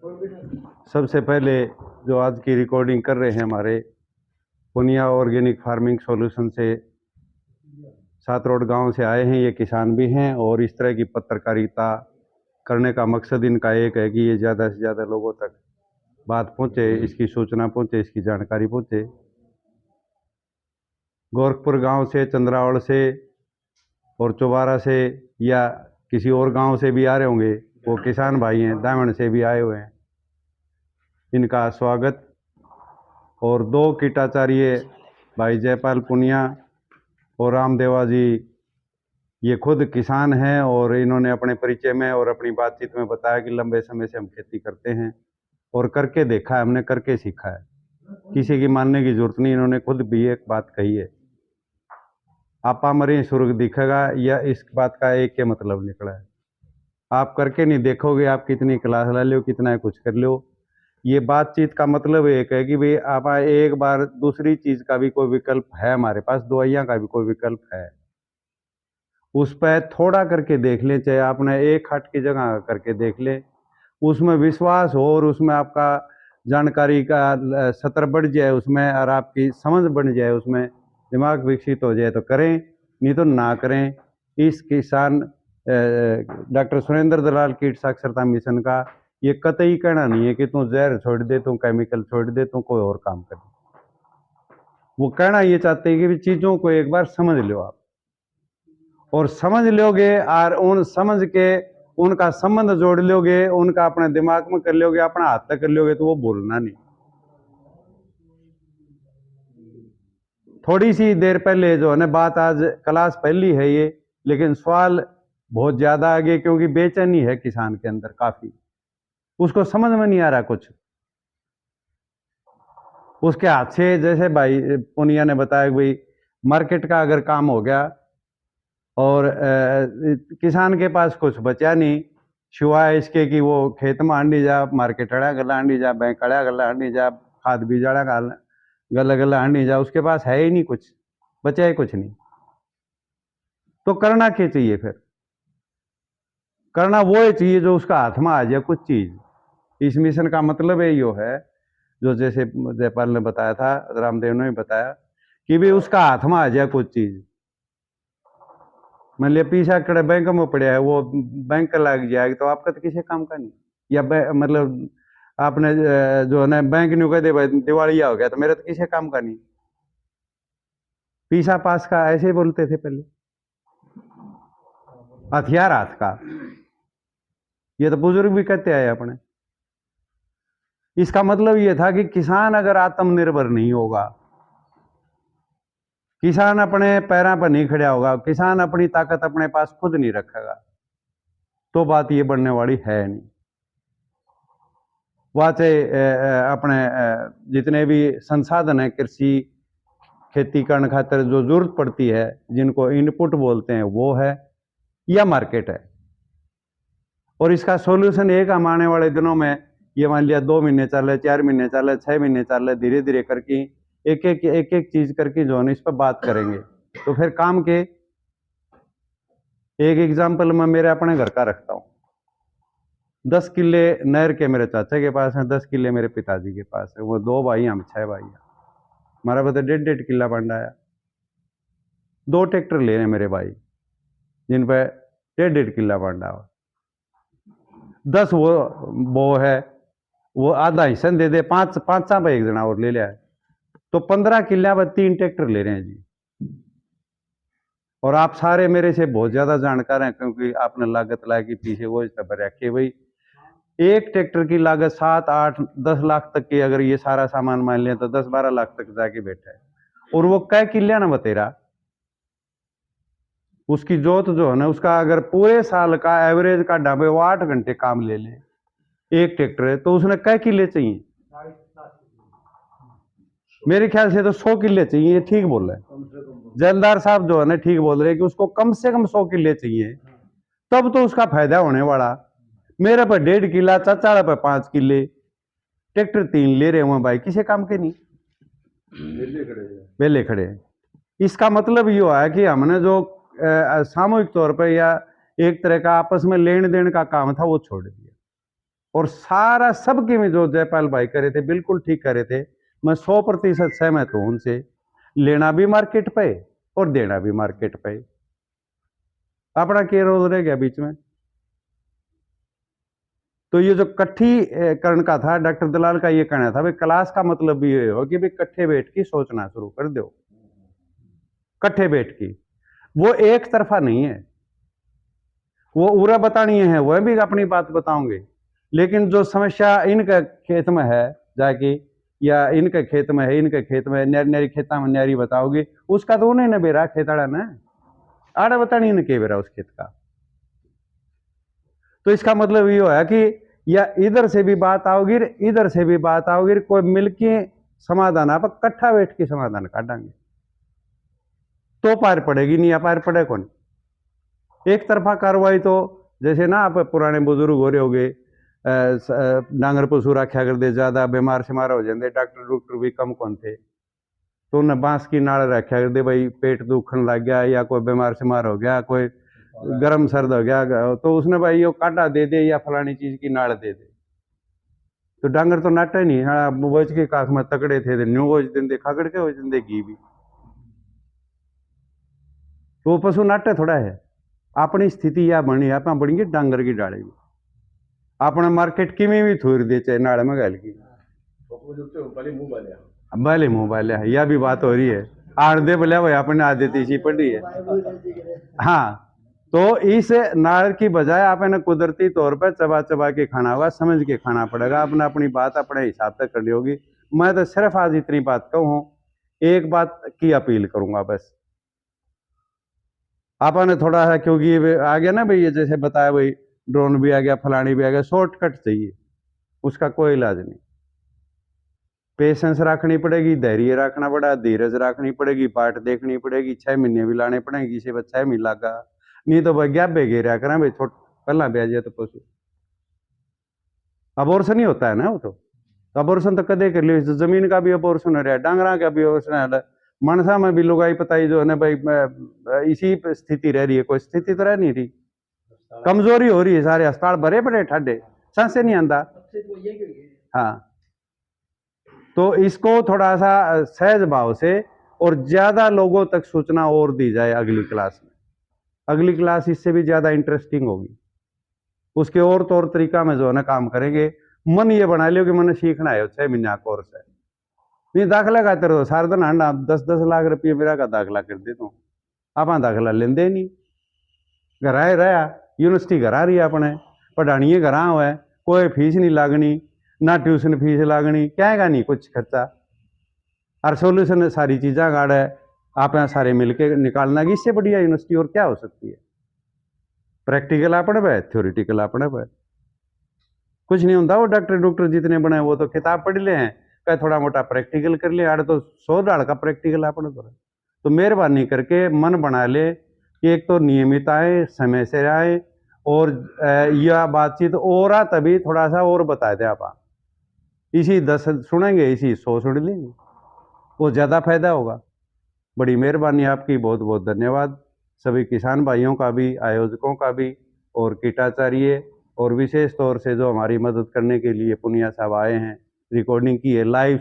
सबसे पहले जो आज की रिकॉर्डिंग कर रहे हैं हमारे पुनिया ऑर्गेनिक फार्मिंग सॉल्यूशन से सात रोड गांव से आए हैं, ये किसान भी हैं और इस तरह की पत्रकारिता करने का मकसद इनका एक है कि ये ज़्यादा से ज़्यादा लोगों तक बात पहुंचे, इसकी सूचना पहुंचे, इसकी जानकारी पहुंचे। गोरखपुर गांव से, चंद्रावड़ से और चौबारा से या किसी और गांव से भी आ रहे होंगे, वो किसान भाई हैं, दामन से भी आए हुए हैं, इनका स्वागत। और दो कीटाचार्य भाई जयपाल पुनिया और रामदेवा जी, ये खुद किसान हैं और इन्होंने अपने परिचय में और अपनी बातचीत में बताया कि लंबे समय से हम खेती करते हैं और करके देखा है, हमने करके सीखा है, किसी की मानने की जरूरत नहीं। इन्होंने खुद भी एक बात कही है, आपा मरे स्वर्ग दिखेगा, या इस बात का एक के मतलब निकला है, आप करके नहीं देखोगे, आप कितनी क्लास ला लो, कितना कुछ कर लो। ये बातचीत का मतलब एक है कि भाई आप एक बार दूसरी चीज का भी कोई विकल्प है, हमारे पास दवाइयाँ का भी कोई विकल्प है, उस पर थोड़ा करके देख लें, चाहे आपने एक हट की जगह करके देख लें, उसमें विश्वास हो और उसमें आपका जानकारी का सत्र बढ़ जाए उसमें, और आपकी समझ बढ़ जाए उसमें, दिमाग विकसित हो जाए तो करें, नहीं तो ना करें। इस किसान डॉक्टर सुरेंद्र दलाल कीट साक्षरता मिशन का ये कतई कहना नहीं है कि तू जहर छोड़ दे, तू केमिकल छोड़ दे, तू कोई और काम कर। वो कहना ये चाहते हैं कि चीजों को एक बार समझ लो आप, और समझ लोगे और उन समझ के उनका संबंध जोड़ लोगे, उनका अपने दिमाग में कर लोगे, अपना हाथ तक कर लोगे, तो वो बोलना नहीं। थोड़ी सी देर पहले जो है ना बात, आज क्लास पहली है ये, लेकिन सवाल बहुत ज्यादा आगे, क्योंकि बेचैनी है किसान के अंदर काफी, उसको समझ में नहीं आ रहा कुछ। उसके हाथ से, जैसे भाई पुनिया ने बताया कि भाई मार्केट का अगर काम हो गया और किसान के पास कुछ बचा नहीं, सिवाय इसके कि वो खेत में आंडी जा, मार्केट अड़ा गला आंडी जा, बैंक अड़ा गला आंडी जा, खाद बीज अड़ा गला गला आंडी जा, उसके पास है ही नहीं कुछ, बचा ही कुछ नहीं। तो करना क्या चाहिए फिर? करना वो ही चाहिए जो उसका हाथ में आ जाए कुछ चीज। इस मिशन का मतलब ये है, जो जैसे जयपाल ने बताया था, रामदेव ने भी बताया कि भी उसका हाथ में आ जाए कुछ चीज। मान लिया पीछा कड़े बैंक में पड़ा है, वो बैंक लग जाएगी तो आपका तो किसी काम का नहीं। या मतलब आपने जो है ना बैंक नहीं कह दे भाई दिवालिया हो गया तो मेरा तो किसी काम का नहीं। पीछा पास का ऐसे ही बोलते थे पहले, हथियार हाथ का, ये तो बुजुर्ग भी कहते आए अपने। इसका मतलब ये था कि किसान अगर आत्मनिर्भर नहीं होगा, किसान अपने पैरों पर नहीं खड़ा होगा, किसान अपनी ताकत अपने पास खुद नहीं रखेगा, तो बात ये बढ़ने वाली है नहीं। वहाँ से अपने जितने भी संसाधन है कृषि खेती करने खातिर जो जरूरत पड़ती है, जिनको इनपुट बोलते हैं, वो है या मार्केट है। और इसका सॉल्यूशन एक हम आने वाले दिनों में, ये मान लिया 2 महीने चले, 4 महीने चले, 6 महीने चले, धीरे धीरे करके एक एक चीज करके जो है इस पर बात करेंगे, तो फिर काम के। एक एग्जाम्पल मैं मेरे अपने घर का रखता हूँ। 10 किले नहर के मेरे चाचा के पास है, 10 किले मेरे पिताजी के पास है, वो 2 भाई, हम 6 भाई हैं। हमारा बता 1.5 किला बांटा है। 2 ट्रैक्टर ले रहे मेरे भाई, जिन पे 1.5 किला बांटा हुआ। 10 वो है, वो आधा हिस्सा दे दे, 5 पे एक जना और ले लिया है, तो 15 किला पर 3 ट्रैक्टर ले रहे हैं जी। और आप सारे मेरे से बहुत ज्यादा जानकार हैं, क्योंकि आपने लागत ला के पीछे वो रखे भाई। एक ट्रैक्टर की लागत 7, 8, 10 लाख तक की, अगर ये सारा सामान मान लिया तो 10, 12 लाख तक जाके बैठा है। और वो कै किलिया ना बतेरा, उसकी जोत जो है ना, उसका अगर पूरे साल का एवरेज का ढाबे वो 8 घंटे काम ले ले एक ट्रैक्टर है, तो उसने कै किले चाहिए? मेरे ख्याल से तो 100 किले चाहिए, ठीक बोल रहे हैं जैलदार साहब, जो है ना ठीक बोल रहे हैं कि उसको कम से कम 100 किले चाहिए, तब तो उसका फायदा होने वाला। मेरे पर 1.5 किला, चाचा पर 5 किले, ट्रैक्टर 3 ले रहे हुए भाई, किसी काम के नहीं, वेले खड़े। इसका मतलब ये है कि हमने जो सामूहिक तौर पर या एक तरह का आपस में लेन देन का काम था वो छोड़ दिया। और सारा सबके में जो जयपाल भाई करे थे बिल्कुल ठीक करे थे। मैं 100% सहमत हूं उनसे। लेना भी मार्केट पे और देना भी मार्केट पे। अपना क्या रोल रह गया बीच में? तो ये जो कट्ठीकरण का था, डॉक्टर दलाल का ये कहना था भाई क्लास का मतलब भी ये हो कि भाई कट्ठे बैठ के सोचना शुरू कर दो। कट्ठे बैठ की वो एक तरफा नहीं है, वो उरा बतानी है, वह भी अपनी बात बताओगे। लेकिन जो समस्या इनके खेत में है जाके, या इनके खेत में है, इनके खेत में न्यारी खेता में न्यारी बताओगे, उसका तो उन्हें न बेरा खेताड़ा न आड़ा बतानी इनके बेरा उस खेत का। तो इसका मतलब ये है कि या इधर से भी बात आओगी, इधर से भी बात आओगी, कोई मिलके समाधान आप कट्ठा बैठ के समाधान काटेंगे तो पार पड़ेगी, नहीं पार पड़े कौन। एक तरफा कार्रवाई तो जैसे ना आप पुराने बुजुर्ग हो रहे होगे, डांगर पशु रखा कर दे, ज्यादा बीमार शिमार हो जाते, डॉक्टर भी कम कौन थे, तो उन्हें बांस की नाड़ रखा कर दे, भाई पेट दुखन लग गया या कोई बीमार शिमार हो गया, कोई गर्म सर्द हो गया, तो उसने भाई यो कांटा दे दे या फलानी चीज की नाड़ दे दे। तो डांगर तो नाटे नहीं, हाँ बोझ के काख में तकड़े थे, न्यू बोझ देंदे, खागड़ के हो देंदे घी भी, तो वो पशु नाटे थोड़ा है। अपनी स्थिति या बनी आप बनेगी डांगर की डाले भी अपने मार्केट की में भी थोड़ी दे चाहे नाड़ में गाल की भले मुंह वाले है, यह भी बात हो रही है। आड़दे बोले भाई अपने आदत इसी पड़ी है। हाँ, तो इस नाड़ की बजाय आपने कुदरती तौर पर चबा चबा के खाना होगा, समझ के खाना पड़ेगा, अपने अपनी बात अपने हिसाब से करनी होगी। मैं तो सिर्फ आज इतनी बात कहूँ, एक बात की अपील करूंगा बस, आपने थोड़ा सा, क्योंकि आ गया ना भाई, जैसे बताया भाई ड्रोन भी आ गया, फलानी भी आ गया, शॉर्टकट चाहिए, उसका कोई इलाज नहीं। पेशेंस रखनी पड़ेगी, धैर्य रखना पड़ा, धीरज रखनी पड़ेगी, बाट देखनी पड़ेगी, 6 महीने भी लाने पड़ेंगे, किसी पर 6 महीने लगा, नहीं तो भाई ग्याबे घेरा करें भाई, पहला ब्याज तो पशु अबोर्शन ही होता है ना। वो तो अबोर्शन तो कदे कर लियो, जमीन का भी अबोर्शन हो रहा है, डांगरा का भी अबोर्शन है, मनसा में भी लुगाई पताई जो है ना भाई, इसी स्थिति रह रही है, कोई स्थिति तो रह नहीं रही, कमजोरी हो रही है, सारे अस्पताल भरे पड़े ठाडे, सांसे नहीं आंदा। हाँ, तो इसको थोड़ा सा सहज भाव से और ज्यादा लोगों तक सूचना और दी जाए अगली क्लास में। अगली क्लास इससे भी ज्यादा इंटरेस्टिंग होगी, उसके और तौर तरीका में जो है ना काम करेंगे। मन ये बना लियो कि मैंने सीखना है, 6 महीने का कोर्स है, नहीं दाखिला खाते रहो सारा दिन हांडा 10-10 लाख रुपये मेरा का दाखिला कर देता हूँ, आप दाखिला लेंदे नहीं, घर आए रहा, यूनिवर्सिटी घर आ रही है, अपने पढ़ानी घर हुआ है, कोई फीस नहीं लागनी, ना ट्यूशन फीस लागनी, क्या नहीं कुछ खर्चा, और सोल्यूशन सारी चीज़ा गाड़ है, आप यहाँ सारे मिलके निकालना कि इससे बढ़िया यूनिवर्सिटी और क्या हो सकती है। प्रैक्टिकल अपने पे, थ्योरिटिकल अपने पे, कुछ नहीं होता। वो डॉक्टर जितने बने वो तो किताब पढ़ ले हैं, क्या थोड़ा मोटा प्रैक्टिकल कर ले, आड़े तो 100 डाल का प्रैक्टिकल अपने तो मेहरबानी करके मन बना ले कि एक तो नियमित आए, समय से आए, और यह बातचीत और तभी थोड़ा सा और बता दे आप, इसी 10 सुनेंगे, इसी 100 सुन लेंगे, वो ज़्यादा फायदा होगा। बड़ी मेहरबानी आपकी, बहुत बहुत धन्यवाद सभी किसान भाइयों का भी, आयोजकों का भी, और कीटाचार्य, और विशेष तौर से जो हमारी मदद करने के लिए पुनिया साहब आए हैं, रिकॉर्डिंग की है लाइव।